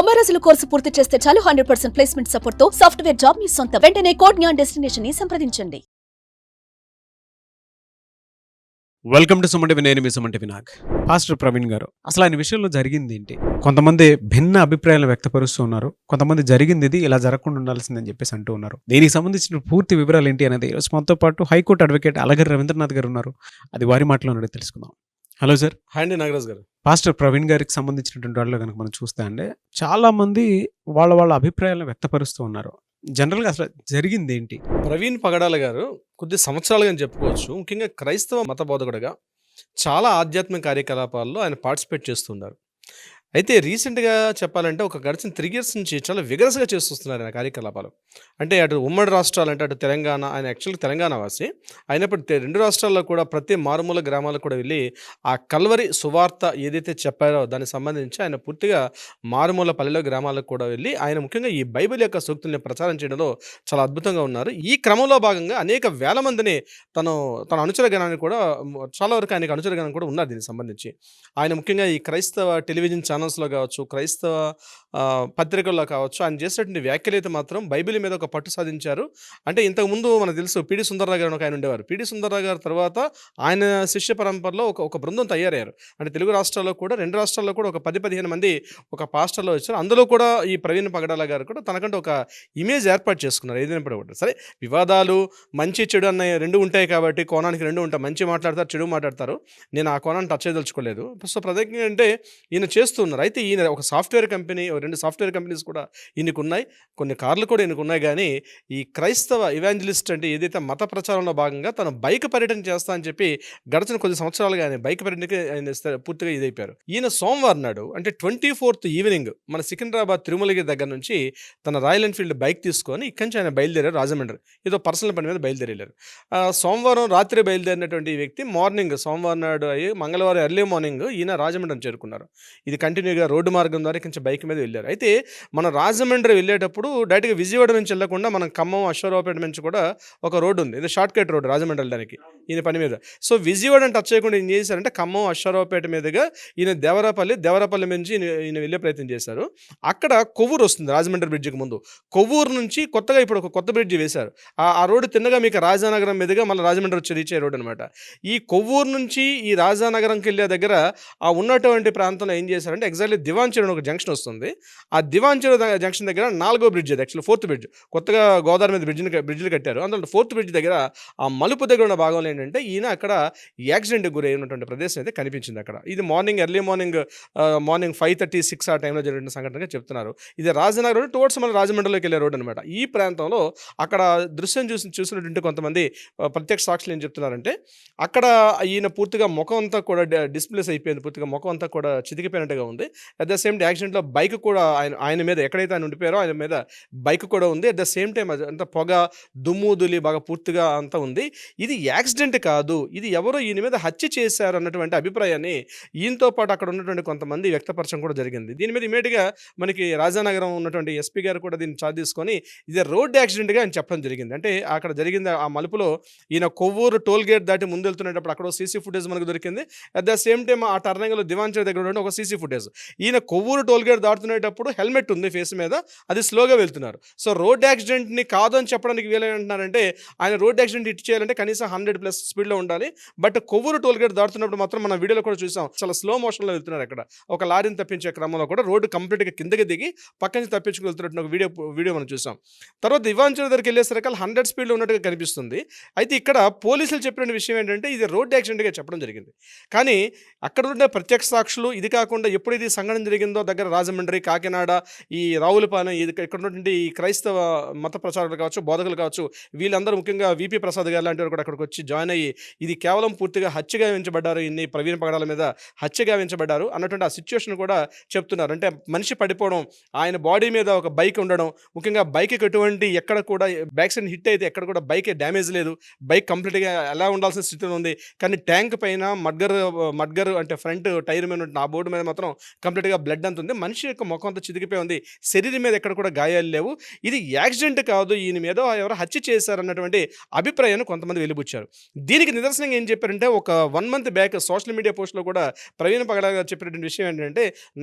90 రోజుల కోర్సు పూర్తి చేస్తే చాలు 100% ప్లేస్మెంట్ సపోర్ట్ తో సాఫ్ట్వేర్ జాబ్ మీ సొంతం. వెంటనే కోడ్ జ్ఞాన్ డెస్టినేషన్ ని సంప్రదించండి. వెల్కమ్ టు సుమంటి నేను మీ సుమంటి వినాయక్. పాస్టర్ ప్రవీణ్ గారు, అసలు ఆయన విషయంలో జరిగింది ఏంటి? కొంతమంది భిన్న అభిప్రాయాలు వ్యక్తపరుస్తూ ఉన్నారు, కొంతమంది జరిగింది ఇది ఇలా జరగకుండా ఉండాల్సిందని చెప్పేసి అంటూ ఉన్నారు. దీనికి సంబంధించిన పూర్తి వివరాలు ఏంటి అనేది ఈరోజు మనతో పాటు హైకోర్టు అడ్వకేట్ అలగరి రవీంద్రనాథ్ గారు ఉన్నారు. అది వారి మాటలో తెలుసుకుందాం. Hello sir. హాయ్ అండి నాగరాజ్ గారు. పాస్టర్ ప్రవీణ్ గారికి సంబంధించినటువంటి వాళ్ళు కనుక మనం చూస్తే అండి, చాలా మంది వాళ్ళ అభిప్రాయాలను వ్యక్తపరుస్తూ ఉన్నారు. జనరల్గా అసలు జరిగింది ఏంటి? ప్రవీణ్ పగడాల గారు కొద్ది సంవత్సరాలుగా అని చెప్పుకోవచ్చు, ముఖ్యంగా క్రైస్తవ మత బోధకుడుగా చాలా ఆధ్యాత్మిక కార్యకలాపాల్లో ఆయన పార్టిసిపేట్ చేస్తున్నారు. అయితే రీసెంట్గా చెప్పాలంటే ఒక గడిచిన 3 years నుంచి చాలా విగరస్గా చేస్తున్నారు ఆయన కార్యకలాపాలు. అంటే అటు ఉమ్మడి రాష్ట్రాలు అంటే అటు తెలంగాణ, ఆయన యాక్చువల్గా తెలంగాణ వాసి అయినప్పటికీ 2 రాష్ట్రాల్లో కూడా ప్రతి మారుమూల గ్రామాలకు కూడా వెళ్ళి ఆ కల్వరి సువార్త ఏదైతే చెప్పారో దానికి సంబంధించి ఆయన పూర్తిగా మారుమూల పల్లెలో గ్రామాలకు కూడా వెళ్ళి ఆయన ముఖ్యంగా ఈ బైబిల్ యొక్క సూక్తుల్ని ప్రచారం చేయడంలో చాలా అద్భుతంగా ఉన్నారు. ఈ క్రమంలో భాగంగా అనేక వేల మందిని తన అనుచర గణాన్ని కూడా చాలా వరకు ఆయనకు అనుచర గణం కూడా ఉన్నారు. దీనికి సంబంధించి ఆయన ముఖ్యంగా ఈ క్రైస్తవ టెలివిజన్ ఛానల్స్లో కావచ్చు, క్రైస్తవ పత్రికల్లో కావచ్చు, ఆయన చేసేటువంటి వ్యాఖ్యలు అయితే మాత్రం బైబిల్ మీద ఒక పట్టు సాధించారు. అంటే ఇంతకుముందు మనకు తెలుసు పిడి సుందర్రావు గారు ఒక ఆయన ఉండేవారు. పిడి సుందర్రావు గారు తర్వాత ఆయన శిష్య పరంపరలో ఒక బృందం తయారయ్యారు. అంటే తెలుగు రాష్ట్రాల్లో కూడా 2 రాష్ట్రాల్లో కూడా ఒక 10-15 మంది ఒక పాస్టర్లో వచ్చారు. అందులో కూడా ఈ ప్రవీణ్ పగడాల గారు కూడా తనకంటే ఒక ఇమేజ్ ఏర్పాటు చేసుకున్నారు. ఏదైనప్పుడు కూడా సరే, వివాదాలు మంచి చెడు అన్న 2 ఉంటాయి కాబట్టి కోణానికి 2 ఉంటాయి. మంచి మాట్లాడతారు, చెడు మాట్లాడతారు. నేను ఆ కోణాన్ని టచ్ చేయదలుచుకోలేదు. సో ప్రధానంగా అంటే ఈయన చేస్తున్నారు. అయితే ఈయన ఒక సాఫ్ట్వేర్ కంపెనీ, 2 సాఫ్ట్వేర్ కంపెనీస్ కూడా ఈయనకు ఉన్నాయి, కొన్ని కార్లు కూడా ఈయనకు ఉన్నాయి. కానీ ఈ క్రైస్తవ ఇవాంజలిస్ట్ అంటే ఏదైతే మత ప్రచారంలో భాగంగా తను బైక్ పర్యటన చేస్తా అని చెప్పి గడిచిన కొద్ది సంవత్సరాలుగా ఆయన బైక్ పర్యటనకి ఆయన పూర్తిగా ఇదైపోయారు. ఈయన సోమవారం నాడు అంటే 24th ఈవినింగ్ మన సికింద్రాబాద్ తిరుమలగిరి దగ్గర నుంచి తన రాయల్ ఎన్ఫీల్డ్ బైక్ తీసుకొని ఇక్కడి నుంచి ఆయన బయలుదేరారు రాజమండ్రి. ఏదో పర్సనల్ పని మీద బయలుదేరారు. సోమవారం రాత్రి బయలుదేరినటువంటి ఈ వ్యక్తి మార్నింగ్ సోమవారం నాడు అయ్యి మంగళవారం ఎర్లీ మార్నింగ్ ఈయన రాజమండ్రి చేరుకున్నారు. ఇది కంటిన్యూగా రోడ్డు మార్గం ద్వారా కొంచెం బైక్ మీద వెళ్ళారు. అయితే మనం రాజమండ్రి వెళ్ళేటప్పుడు డైరెక్ట్గా విజయవాడ నుంచి వెళ్ళకుండా మనం ఖమ్మం అశ్వరావుపేట నుంచి కూడా ఒక రోడ్డు ఉంది, ఇది షార్ట్ కట్ రోడ్డు రాజమండ్రి వెళ్ళడానికి ఈయన పని మీద. సో విజయవాడని టచ్ చేయకుండా ఏం చేశారంటే ఖమ్మం అశ్వరావుపేట మీదుగా ఈయన దేవరాపల్లి నుంచి ఈయన వెళ్ళే ప్రయత్నం చేశారు. అక్కడ కొవ్వూరు వస్తుంది రాజమండ్రి బ్రిడ్జికి ముందు. కొవ్వూరు నుంచి కొత్తగా ఇప్పుడు ఒక కొత్త బ్రిడ్జి వేశారు. ఆ రోడ్డు తిన్నగా మీకు రాజానగరం మీదుగా మళ్ళీ రాజమండ్రి వచ్చి రీచ్ అయ్యే రోడ్డు అనమాట. ఈ కొవ్వూరు నుంచి ఈ రాజానగరంకి వెళ్ళే దగ్గర ఆ ఉన్నటువంటి ప్రాంతంలో ఏం చేశారంటే ఎగ్జాక్ట్లీ దివాంచెరు ఒక జంక్షన్ వస్తుంది. ఆ దివాంచెరు జంక్షన్ దగ్గర 4వ బ్రిడ్జ్, అది యాక్చువల్లీ 4th బ్రిడ్జ్, కొత్తగా గోదావరి మీద బ్రిడ్జిలు కట్టారు. అందులో 4th బ్రిడ్జ్ దగ్గర ఆ మలుపు దగ్గర ఉన్న భాగంలో ఏంటంటే ఈయన అక్కడ యాక్సిడెంట్కి గురి అయినటువంటి ప్రదేశం అయితే కనిపించింది అక్కడ. ఇది ఎర్లీ మార్నింగ్ 5:36 ఆ టైంలో జరిగిన సంఘటనగా చెప్తున్నారు. ఇది రాజనగర్ రోడ్ టువర్డ్స్ మన రాజమండ్రిలోకి వెళ్ళే రోడ్ అనమాట. ఈ ప్రాంతంలో అక్కడ దృశ్యం చూసినటువంటి కొంతమంది ప్రత్యక్ష సాక్షులు ఏం చెప్తున్నారంటే అక్కడ ఈయన పూర్తిగా ముఖం అంతా కూడా డిస్ప్లేస్ అయిపోయింది, పూర్తిగా ముఖం అంతా కూడా చితికిపోయినట్టుగా ఉంది. అట్ ద సేమ్ టైం యాక్సిడెంట్లో బైక్ కూడా ఆయన మీద ఎక్కడైతే ఆయన ఉండిపోయారో ఆయన మీద బైక్ కూడా ఉంది. అట్ ద సేమ్ టైం అంత పొగ దుమ్ము దులి బాగా పూర్తిగా అంతా ఉంది. ఇది యాక్సిడెంట్ కాదు, ఇది ఎవరో ఈయన మీద హత్య చేశారు అన్నటువంటి అభిప్రాయాన్ని ఈయనతో పాటు అక్కడ ఉన్నటువంటి కొంతమంది వ్యక్తపరచడం కూడా జరిగింది. దీని మీద ఇమీడియట్గా మనకి రాజానగరం ఉన్నటువంటి ఎస్పీ గారు కూడా దీన్ని చార్జ్ తీసుకొని ఇది రోడ్ యాక్సిడెంట్గా ఆయన చెప్పడం జరిగింది. అంటే అక్కడ జరిగింది ఆ మలుపులో ఈయన కొవ్వూరు టోల్ గేట్ దాటి ముందు వెళ్తున్నప్పుడు అక్కడ సీసీ ఫుటేజ్ మనకు దొరికింది. అట్ ద సేమ్ టైం ఆ టర్నింగ్లో దివాంచెరు దగ్గర ఉన్న ఒక సీసీ ఫుటేజ్. ఈయన కొవ్వూరు టోల్ గేట్ దాటుతునేటప్పుడు హెల్మెట్ ఉంది ఫేస్ మీద, అది స్లోగా వెళ్తున్నారు. సో రోడ్ యాక్సిడెంట్ని కాదు అని చెప్పడానికి వీలైంటున్నారంటే ఆయన రోడ్ యాక్సిడెంట్ హిట్ చేయాలంటే కనీసం 100+ స్పీడ్లో ఉండాలి. బట్ కొవ్వూరు టోల్ గేట్ దాటుతున్నప్పుడు మాత్రం మనం వీడియోలో కూడా చూసాం, చాలా స్లో మోషన్లో వెళ్తున్నారు. అక్కడ ఒక లారీని తప్పించే క్రమంలో కూడా రోడ్డు కంప్లీట్గా కిందకి దిగి పక్క నుంచి తప్పించుకు వెళ్తున్నట్టు ఒక వీడియో మనం చూసాం. తర్వాత దివాంచెరు దగ్గరికి వెళ్ళేసరికి 100 స్పీడ్లో ఉన్నట్టుగా కనిపిస్తుంది. అయితే ఇక్కడ పోలీసులు చెప్పిన విషయం ఏంటంటే ఇది రోడ్ యాక్సిడెంట్గా చెప్పడం జరిగింది. కానీ అక్కడ ఉన్న ప్రత్యక్ష సాక్షులు ఇది కాకుండా ఎప్పుడైతే ఈ సంఘటన జరిగిందో దగ్గర రాజమండ్రి, కాకినాడ, ఈ రావులపాలెం, ఇక్కడ ఉన్నటువంటి ఈ క్రైస్తవ మత ప్రచారకులు కావచ్చు, బోధకులు కావచ్చు, వీళ్ళందరూ ముఖ్యంగా విపి ప్రసాద్ గారు లాంటి వారు కూడా అక్కడికి వచ్చి జాయిన్ అయ్యి ఇది కేవలం పూర్తిగా హత్యగా వించబడ్డారు, ఇన్ని ప్రవీణ్ పగడాల మీద హత్యగా వించబడ్డారు అన్నటువంటి ఆ సిచ్యువేషన్ కూడా చెప్తున్నారు. అంటే మనిషి పడిపోవడం, ఆయన బాడీ మీద ఒక బైక్ ఉండడం, ముఖ్యంగా బైక్కి ఎటువంటి ఎక్కడ కూడా బ్యాక్ సైడ్ హిట్ అయితే ఎక్కడ కూడా బైక్ డ్యామేజ్ లేదు, బైక్ కంప్లీట్గా ఎలా ఉండాల్సిన స్థితిలో ఉంది. కానీ ట్యాంక్ పైన మడ్గర్ అంటే ఫ్రంట్ టైర్ మీద ఆ బోర్డు మీద మాత్రం కంప్లీట్గా బ్లడ్ అంత ఉంది. మనిషి యొక్క ముఖం అంతా చితికిపోయి ఉంది, శరీరం మీద ఎక్కడ కూడా గాయాలు లేవు. ఇది యాక్సిడెంట్ కాదు, ఈయన మీద ఎవరో హత్య చేశారన్నటువంటి అభిప్రాయాన్ని కొంతమంది వెలిబుచ్చారు. దీనికి నిదర్శనంగా ఏం చెప్పారంటే ఒక 1 మంత్ బ్యాక్ సోషల్ మీడియా పోస్ట్‌లో కూడా ప్రవీణ్ పగడాల గారు చెప్పినటువంటి విషయం ఏంటంటే,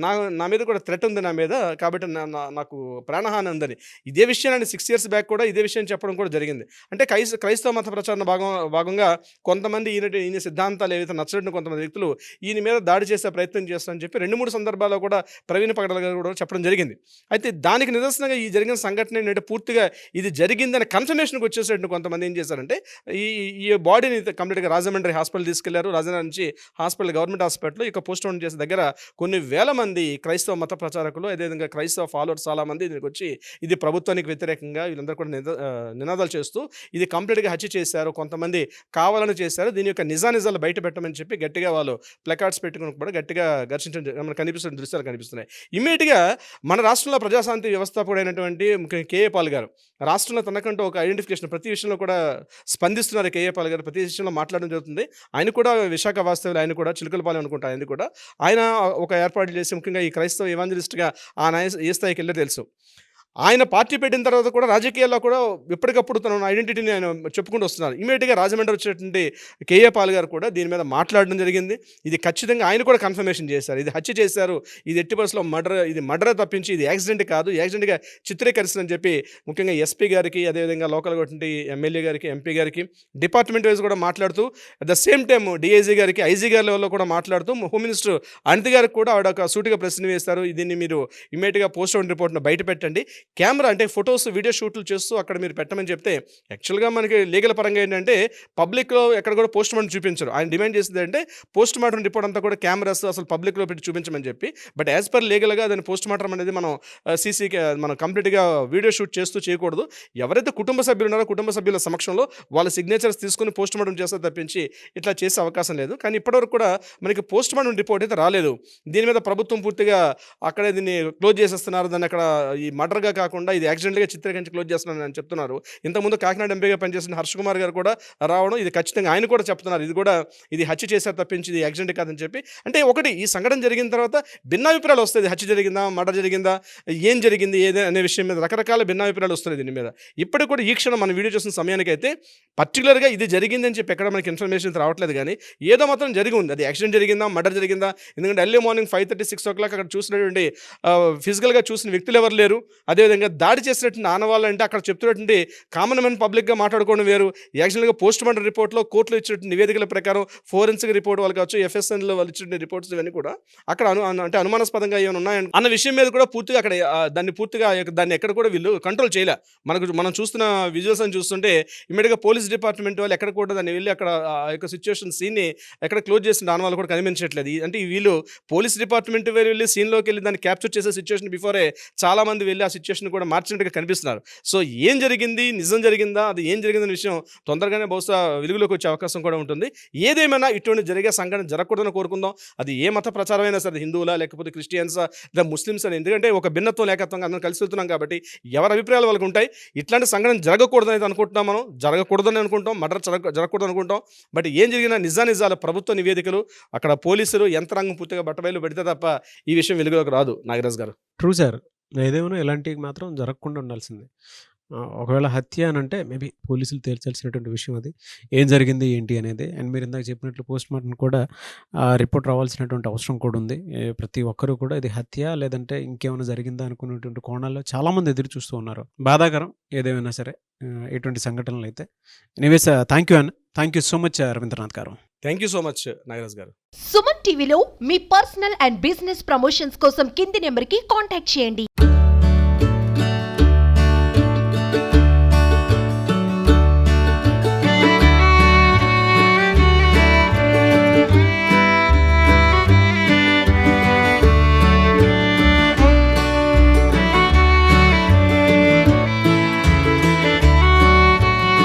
నా మీద కూడా థ్రెట్ ఉంది నా మీద. కాబట్టి నాకు ప్రాణహాని ఉందని. ఇదే విషయాన్ని 6 ఇయర్స్ బ్యాక్ కూడా ఇదే విషయం చెప్పడం కూడా జరిగింది. అంటే క్రైస్తవ మత ప్రచారణ భాగంగా కొంతమంది ఈయన సిద్ధాంతాలు ఏవైతే నచ్చని కొంతమంది వ్యక్తులు ఈయన మీద దాడి చేసే ప్రయత్నం చేస్తారని చెప్పి 2-3 సందర్భాల్లో కూడా ప్రవీణ్ పగడాల గారు కూడా చెప్పడం జరిగింది. అయితే దానికి నిదర్శనంగా ఈ జరిగిన సంఘటన ఏంటంటే పూర్తిగా ఇది జరిగిందని కన్ఫర్మేషన్‌కి వచ్చేసేటట్టు కొంతమంది ఏం చేశారంటే ఈ ఈ బాడీని కంప్లీట్‌గా రాజమండ్రి హాస్పిటల్ తీసుకెళ్లారు. రాజమండ్రి నుంచి గవర్నమెంట్ హాస్పిటల్ ఇక పోస్ట్ మార్టం చేసే దగ్గర కొన్ని వేల మంది క్రైస్తవ మత ప్రచారకులు, అదేవిధంగా క్రైస్తవ ఫాలోవర్స్ చాలా మంది దీనికి వచ్చి ఇది ప్రభుత్వానికి వ్యతిరేకంగా వీళ్ళందరూ కూడా నినాదాలు చేస్తూ ఇది కంప్లీట్‌గా హత్య చేశారు, కొంతమంది కావాలని చేశారు, దీని యొక్క నిజాలు బయట పెట్టమని చెప్పి గట్టిగా వాళ్ళు ప్లకార్డ్స్ పెట్టుకుని కూడా గట్టిగా మనకు కనిపిస్తున్న దృశ్యాలు కనిపిస్తున్నాయి. ఇమ్మీడియట్‌గా మన రాష్ట్రంలో ప్రజాశాంతి వ్యవస్థాపకుడైనటువంటి కేఏ పాల్ గారు రాష్ట్రంలో తనకంటూ ఒక ఐడెంటిఫికేషన్ ప్రతి విషయంలో కూడా స్పందిస్తున్నారు. కేఏ పాల్ గారు ప్రతి విషయంలో మాట్లాడడం జరుగుతుంది. ఆయన కూడా విశాఖ వాస్తవ్యులు, ఆయన కూడా చిలుకలపాలెం అనుకుంటా ఆయనది కూడా. ఆయన ఒక ఏర్పాటు చేసి ముఖ్యంగా ఈ క్రైస్తవ ఎవాంజలిస్ట్‌గా ఏ స్థాయికి వెళ్ళో తెలుసు. ఆయన పార్టీ పెట్టిన తర్వాత కూడా రాజకీయాల్లో కూడా ఎప్పటికప్పుడు తన ఐడెంటిటీని ఆయన చెప్పుకుంటూ వస్తున్నారు. ఇమీడియట్‌గా రాజమండ్రి వచ్చేటువంటి కేఏ పాల్ గారు కూడా దీని మీద మాట్లాడడం జరిగింది. ఇది ఖచ్చితంగా ఆయన కూడా కన్ఫర్మేషన్ చేశారు. ఇది హత్య చేశారు, ఇది ఎట్టి పరిస్థితుల్లో మర్డర్ తప్పించి ఇది యాక్సిడెంట్ కాదు, యాక్సిడెంట్‌గా చిత్రీకరిస్తుందని చెప్పి ముఖ్యంగా ఎస్పీ గారికి, అదేవిధంగా లోకల్‌గా ఉన్నటువంటి ఎమ్మెల్యే గారికి, ఎంపీ గారికి డిపార్ట్మెంట్ వైజ్ కూడా మాట్లాడుతూ at the same time DIG గారికి, ఐజీ గారి లెవెల్లో కూడా మాట్లాడుతూ హోమ్ మినిస్టర్ అనిత గారికి కూడా ఆవిడ ఒక సూటిగా ప్రశ్న వేస్తారు. దీన్ని మీరు ఇమీడియట్‌గా పోస్ట్ మార్టం రిపోర్ట్‌ను బయట పెట్టండి, కెమెరా అంటే ఫొటోస్ వీడియో షూట్లు చేస్తూ అక్కడ మీరు పెట్టమని చెప్తే, యాక్చువల్గా మనకి లీగల్ పరంగా ఏంటంటే పబ్లిక్లో ఎక్కడ కూడా పోస్ట్ మార్టం చూపించరు. ఆయన డిమాండ్ చేసేది అంటే పోస్ట్ మార్టం రిపోర్ట్ అంతా కూడా కెమెరాస్ అసలు పబ్లిక్లో పెట్టి చూపించమని చెప్పి. బట్ యాజ్ పర్ లీగల్గా దాని పోస్ట్ మార్టం అనేది మనం కంప్లీట్గా వీడియో షూట్ చేస్తూ చేయకూడదు. ఎవరైతే కుటుంబ సభ్యులు ఉన్నారో కుటుంబ సభ్యుల సమక్షంలో వాళ్ళ సిగ్నేచర్స్ తీసుకుని పోస్ట్ మార్టం చేస్తే తప్పించి ఇట్లా చేసే అవకాశం లేదు. కానీ ఇప్పటివరకు కూడా మనకి పోస్ట్ మార్టం రిపోర్ట్ అయితే రాలేదు. దీని మీద ప్రభుత్వం పూర్తిగా అక్కడే దీన్ని క్లోజ్ చేసేస్తున్నారు. దాన్ని అక్కడ ఈ మర్డర్గా కాకుండా ఇది యాక్సిడెంట్గా చిత్రీకరించి క్లోజ్ చేస్తున్నారని అని చెప్తున్నారు. ఇంతకుముందు కాకినాడ ఎంపీగా పనిచేసిన హర్ష్ కుమార్ గారు కూడా రావడం, ఇది ఖచ్చితంగా ఆయన కూడా చెప్తున్నారు, ఇది హత్య చేశారు తప్పించి ఇది యాక్సిడెంట్ కాదని చెప్పి. అంటే ఒకటి ఈ సంఘటన జరిగిన తర్వాత భిన్నాభిప్రాయాలు వస్తాయి. హత్య జరిగిందా, మర్డర్ జరిగిందా, ఏం జరిగింది ఏదే అనే విషయం మీద రకరకాల భిన్నాభిప్రాయాలు వస్తున్నాయి దీని మీద. ఇప్పటికి కూడా ఈ క్షణం మన వీడియో చూసిన సమయానికైతే పర్టికులర్గా ఇది జరిగిందని చెప్పి ఎక్కడ మనకి ఇన్ఫర్మేషన్ రావట్లేదు. కానీ ఏదో మాత్రం జరిగి ఉంది. అది యాక్సిడెంట్ జరిగిందా, మర్డర్ జరిగిందా, ఎందుకంటే ఎర్లీ మార్నింగ్ 5:30, 6 o'clock అక్కడ చూసినటువంటి ఫిజికల్గా చూసిన వ్యక్తులు ఎవరు లేరు. అదేవిధంగా దాడి చేసినటువంటి ఆనవాళ్ళు అంటే అక్కడ చెప్తున్నటువంటి కామన్ మ్యాన్ పబ్లిక్గా మాట్లాడుకోవడం వేరు. యాక్చువల్గా పోస్ట్ మార్టం రిపోర్ట్లో కోర్టులో ఇచ్చినటువంటి నివేదికల ప్రకారం ఫోరెన్సిక్ రిపోర్ట్ వాళ్ళు కావచ్చు, ఎఫ్ఎస్ఎన్లో వాళ్ళు ఇచ్చిన రిపోర్ట్స్ ఇవన్నీ కూడా అక్కడ అంటే అనుమానాస్పదంగా ఏమైనా ఉన్నాయని అన్న విషయం మీద కూడా పూర్తిగా అక్కడ దాన్ని ఎక్కడ కూడా వీళ్ళు కంట్రోల్ చేయలే. మనం చూస్తున్న విజువల్స్ అని చూస్తుంటే ఇమీడియట్గా పోలీస్ డిపార్ట్మెంట్ వాళ్ళు ఎక్కడ కూడా దాన్ని వెళ్ళి అక్కడ ఆ యొక్క సిచ్యువేషన్ సీన్ని ఎక్కడ క్లోజ్ చేసిన ఆనవాళ్ళు కూడా కనిపించట్లేదు. అంటే వీళ్ళు పోలీస్ డిపార్ట్మెంట్ వెళ్ళి సీన్లోకి వెళ్ళి దాన్ని క్యాప్చర్ చేసే సిచ్యువేషన్ బిఫోరే చాలా మంది వెళ్ళి ఆ సిచ్యువేషన్ కూడా మార్చినట్టుగా కనిపిస్తున్నారు. సో ఏం జరిగింది, నిజం జరిగిందా, అది ఏం జరిగిందనే విషయం తొందరగానే బహుశా వెలుగులోకి వచ్చే అవకాశం కూడా ఉంటుంది. ఏదేమైనా ఇటువంటి జరిగే సంఘటన జరగకూడదని కోరుకుందాం. అది ఏ మత ప్రచారమైనా సరే, హిందువులా లేకపోతే క్రిస్టియన్సా లేదా ముస్లిమ్స్ అని, ఎందుకంటే ఒక భిన్నత్వం లేకత్వంగా అందరం కలిసి వెళ్తున్నాం కాబట్టి ఎవరి అభిప్రాయాలు వాళ్ళకు ఉంటాయి. ఇట్లాంటి సంఘటన జరగకూడదని అయితే అనుకుంటున్నాం, మనం జరగకూడదని అనుకుంటాం, మర్డర్ జరగకూడదు అనుకుంటాం. బట్ ఏం జరిగినా నిజాల ప్రభుత్వ నివేదికలు, అక్కడ పోలీసులు యంత్రాంగం పూర్తిగా బట్టబయలు పెడితే తప్ప ఈ విషయం వెలుగులోకి రాదు. నాగరాజ్ గారు ట్రూ సార్. ఏదేమైనా ఇలాంటివి మాత్రం జరగకుండా ఉండాల్సిందే. ఒకవేళ హత్య అని అంటే మేబీ పోలీసులు తేల్చాల్సినటువంటి విషయం అది, ఏం జరిగింది ఏంటి అనేది. అండ్ మీరు ఇందాక చెప్పినట్లు పోస్ట్ మార్టం కూడా రిపోర్ట్ రావాల్సినటువంటి అవసరం కూడా ఉంది. ప్రతి ఒక్కరూ కూడా ఇది హత్య లేదంటే ఇంకేమైనా జరిగిందా అనుకునేటువంటి కోణాల్లో చాలామంది ఎదురు చూస్తూ ఉన్నారు. బాధాకరం ఏదేమైనా సరే ఇటువంటి సంఘటనలు అయితే. Anyways thank you so much Ravindranath garu. Thank you so much Nagaraj garu. Suman టీవీలో మీ పర్సనల్ అండ్ బిజినెస్ ప్రమోషన్స్ కోసం కింది నెంబర్కి కాంటాక్ట్ చేయండి.